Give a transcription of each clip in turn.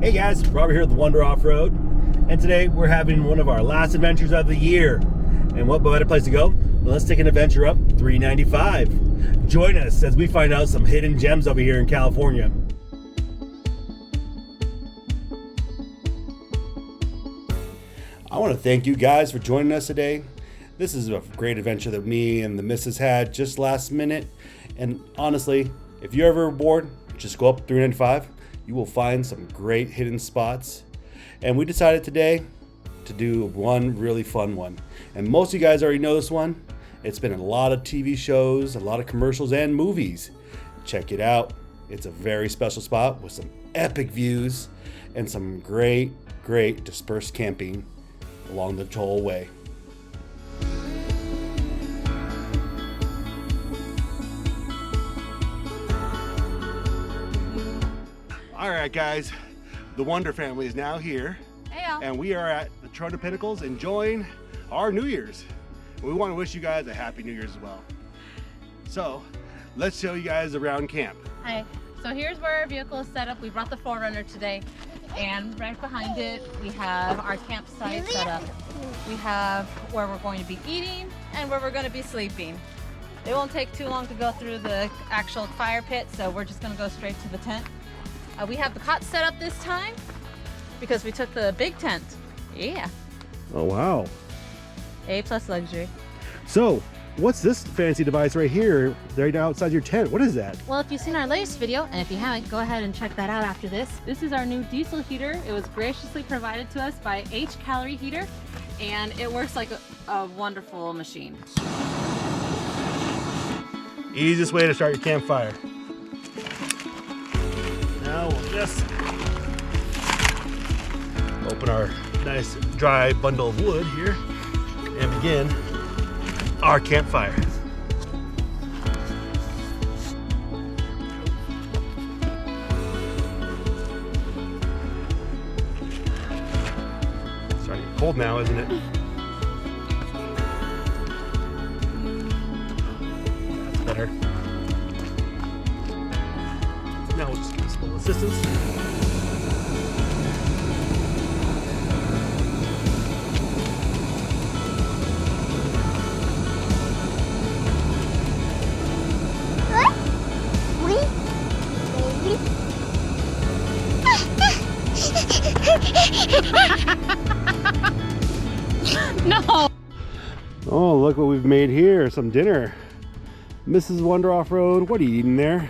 Hey guys, Robert here at the Wonder Offroad, and today we're having one of our last adventures of the year. And what better place to go? Well, let's take an adventure up 395. Join us as we find out some hidden gems over here in California. I want to thank you guys for joining us today. This is a great adventure that me and the missus had just last minute. And honestly, if you're ever bored, just go up 395. You will find some great hidden spots. And we decided today to do one really fun one. And most of you guys already know this one. It's been in a lot of TV shows, a lot of commercials and movies. Check it out. It's a very special spot with some epic views and some great dispersed camping along the tollway. All right, guys, the Wonder family is now here. Hey, y'all. And we are at the Trona Pinnacles enjoying our New Year's. We want to wish you guys a happy New Year's as well. So let's show you guys around camp. Hi. So here's where our vehicle is set up. We brought the 4Runner today, and right behind it we have our campsite set up. We have where we're going to be eating and where we're going to be sleeping. It won't take too long to go through the actual fire pit, so we're just going to go straight to the tent. We have the cot set up this time because we took the big tent. Yeah. Oh, wow. A+ luxury. So what's this fancy device right here, right outside your tent? What is that? Well, if you've seen our latest video, and if you haven't, go ahead and check that out after this. This is our new diesel heater. It was graciously provided to us by H Calorie Heater, and it works like a wonderful machine. Easiest way to start your campfire. Now we'll just open our nice dry bundle of wood here and begin our campfire. It's starting to get cold now, isn't it? That's better. Now we'll just give us a little assistance. No! Oh, look what we've made here, some dinner. Mrs. Wonder Offroad, what are you eating there?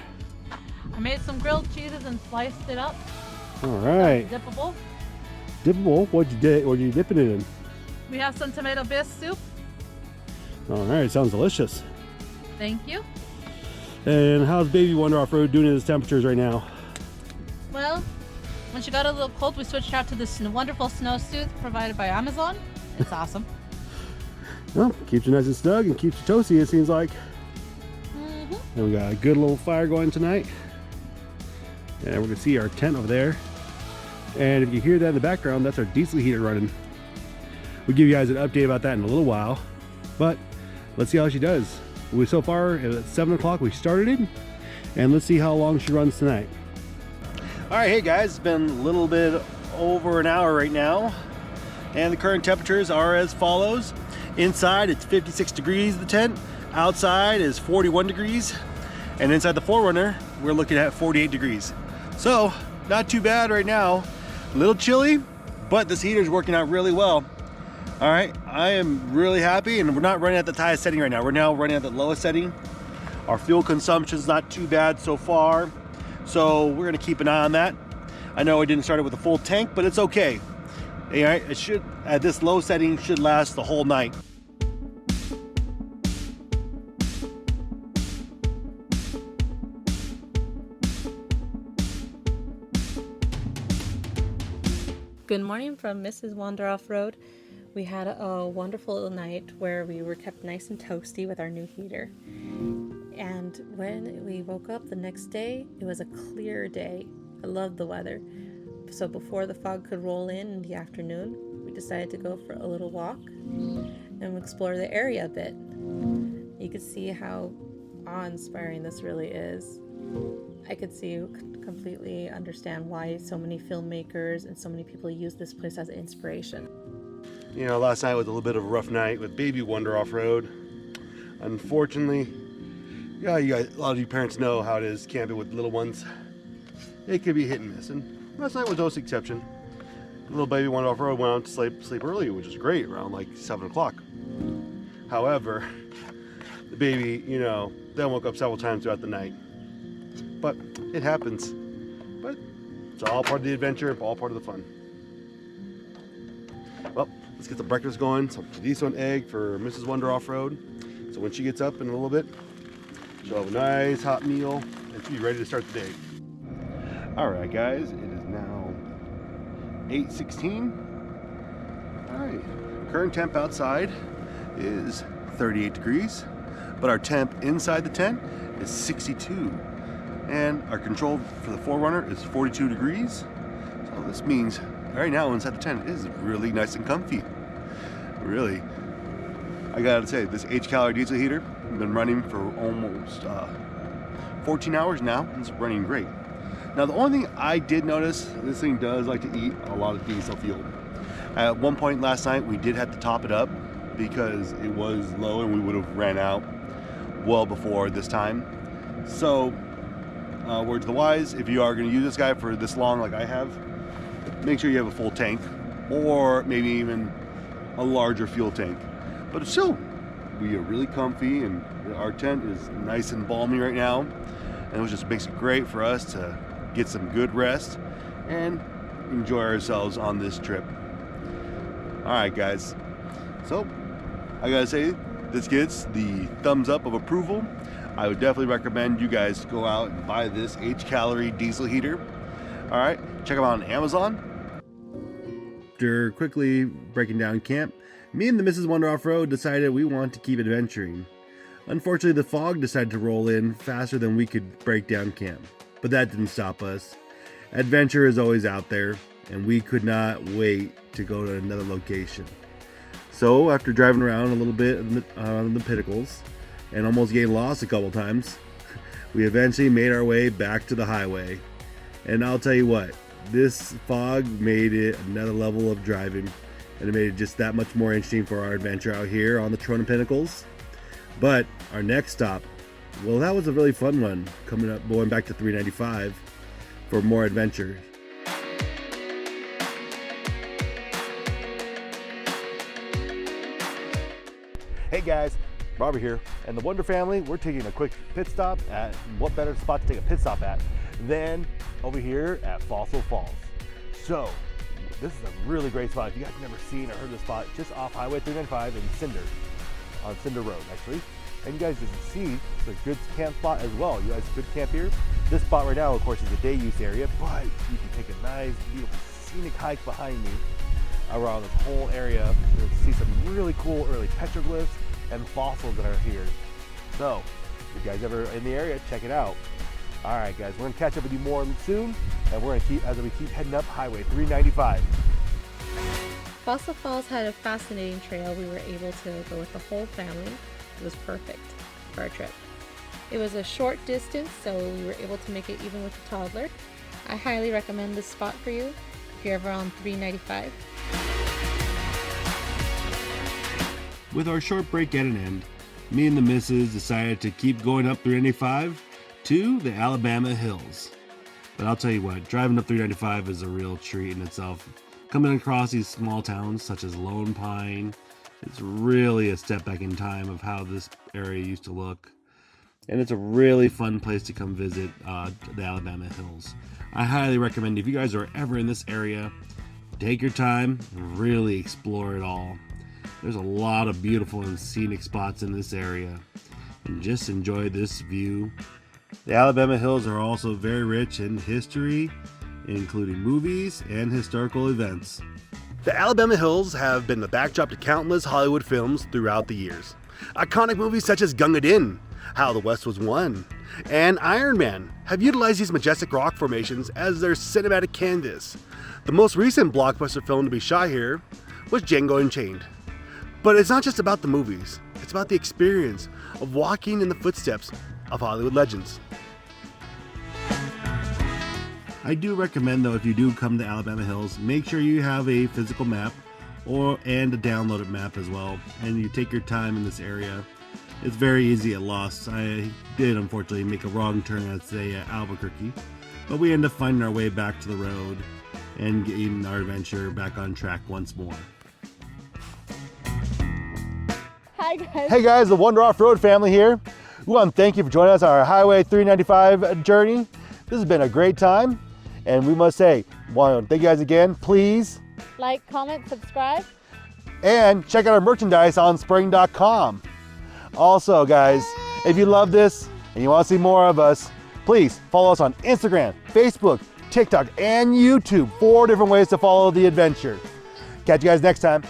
I made some grilled cheeses and sliced it up. All right. Dippable. Dippable? What are you dipping it in? We have some tomato bisque soup. All right, sounds delicious. Thank you. And how's baby Wonder Offroad doing at its temperatures right now? Well, when she got a little cold, we switched out to this wonderful snowsuit provided by Amazon. It's awesome. Well, keeps you nice and snug and keeps you toasty, it seems like. And we got a good little fire going tonight. And we're gonna see our tent over there. And if you hear that in the background, that's our diesel heater running. We'll give you guys an update about that in a little while. But let's see how she does. So far at 7 o'clock we started it, and let's see how long she runs tonight. All right, hey guys, it's been a little bit over an hour right now, and the current temperatures are as follows. Inside it's 56 degrees the tent, outside is 41 degrees, and inside the 4Runner we're looking at 48 degrees. So not too bad right now. A little chilly, but this heater is working out really well. All right, I am really happy, and we're not running at the highest setting right now. We're now running at the lowest setting. Our fuel consumption is not too bad so far, so we're gonna keep an eye on that. I know I didn't start it with a full tank, but it's okay. All right, it should, at this low setting, should last the whole night. Good morning from Mrs. Wonder Offroad. We had a wonderful night where we were kept nice and toasty with our new heater. And when we woke up the next day, it was a clear day. I loved the weather. So before the fog could roll in the afternoon, we decided to go for a little walk and explore the area a bit. You can see how awe-inspiring this really is. I could completely understand why so many filmmakers and so many people use this place as inspiration. You know, last night was a little bit of a rough night with baby Wonder Offroad. Unfortunately, yeah, you guys, a lot of you parents know how it is camping with little ones. It can be hit and miss, and last night was no exception. Little baby Wonder Offroad went out to sleep early, which was great, around like 7 o'clock. However, the baby, you know, then woke up several times throughout the night. But it happens. But it's all part of the adventure, all part of the fun. Well, let's get the breakfast going. Some quesadilla and egg for Mrs. Wonder Offroad. So when she gets up in a little bit, she'll have a nice hot meal and she'll be ready to start the day. All right, guys, it is now 8:16. All right, current temp outside is 38 degrees, but our temp inside the tent is 62. And our control for the 4Runner is 42 degrees. So this means right now inside the tent is really nice and comfy. Really, I gotta say, this H-calorie diesel heater, I've been running for almost 14 hours now, and it's running great. Now the only thing I did notice, this thing does like to eat a lot of diesel fuel. At one point last night, we did have to top it up because it was low and we would have ran out well before this time. So, word to the wise, if you are going to use this guy for this long like I have, make sure you have a full tank or maybe even a larger fuel tank. But it's still, we are really comfy and our tent is nice and balmy right now, and it just makes it great for us to get some good rest and enjoy ourselves on this trip. Alright guys, so I gotta say, this gets the thumbs up of approval. I would definitely recommend you guys go out and buy this H-calorie diesel heater. Alright, check them out on Amazon. After quickly breaking down camp, me and the Mrs. Wonder Offroad decided we want to keep adventuring. Unfortunately, the fog decided to roll in faster than we could break down camp, but that didn't stop us. Adventure is always out there, and we could not wait to go to another location. So after driving around a little bit on the Pinnacles and almost getting lost a couple times, we eventually made our way back to the highway. And I'll tell you what, this fog made it another level of driving, and it made it just that much more interesting for our adventure out here on the Trona Pinnacles. But our next stop, well, that was a really fun one, going back to 395 for more adventure. Hey guys, Robert here, and the Wonder family, we're taking a quick pit stop at, what better spot to take a pit stop at than over here at Fossil Falls. So, this is a really great spot. If you guys have never seen or heard of this spot, just off Highway 395 in Cinder, on Cinder Road actually. And you guys can see it's a good camp spot as well. You guys could camp here. This spot right now, of course, is a day use area, but you can take a nice, beautiful, scenic hike behind me around this whole area. You'll see some really cool early petroglyphs and fossils that are here. So, if you guys ever in the area, check it out. All right, guys, we're gonna catch up with you more soon, and we're gonna as we keep heading up Highway 395. Fossil Falls had a fascinating trail. We were able to go with the whole family. It was perfect for our trip. It was a short distance, so we were able to make it even with a toddler. I highly recommend this spot for you if you're ever on 395. With our short break at an end, me and the missus decided to keep going up 395 to the Alabama hills. But I'll tell you what, driving up 395 is a real treat in itself. Coming across these small towns such as Lone Pine, it's really a step back in time of how this area used to look. And it's a really fun place to come visit the Alabama hills. I highly recommend, if you guys are ever in this area, take your time and really explore it all. There's a lot of beautiful and scenic spots in this area, and just enjoy this view. The Alabama hills are also very rich in history, including movies and historical events. The Alabama hills have been the backdrop to countless Hollywood films throughout the years. Iconic movies such as Gunga Din, How the West Was Won, and Iron Man have utilized these majestic rock formations as their cinematic canvas. The most recent blockbuster film to be shot here was Django Unchained. But it's not just about the movies, it's about the experience of walking in the footsteps of Hollywood legends. I do recommend though, if you do come to Alabama Hills, make sure you have a physical map and a downloaded map as well, and you take your time in this area. It's very easy to get lost. I did unfortunately make a wrong turn at say Albuquerque, but we end up finding our way back to the road and getting our adventure back on track once more. Hi guys. Hey guys, the Wonder Off-Road family here. We want to thank you for joining us on our Highway 395 journey. This has been a great time, and we must say, want to thank you guys again. Please Like, comment, subscribe. and check out our merchandise on spring.com. Also guys, if you love this and you want to see more of us, please follow us on Instagram, Facebook, TikTok, and YouTube. 4 different ways to follow the adventure. Catch you guys next time.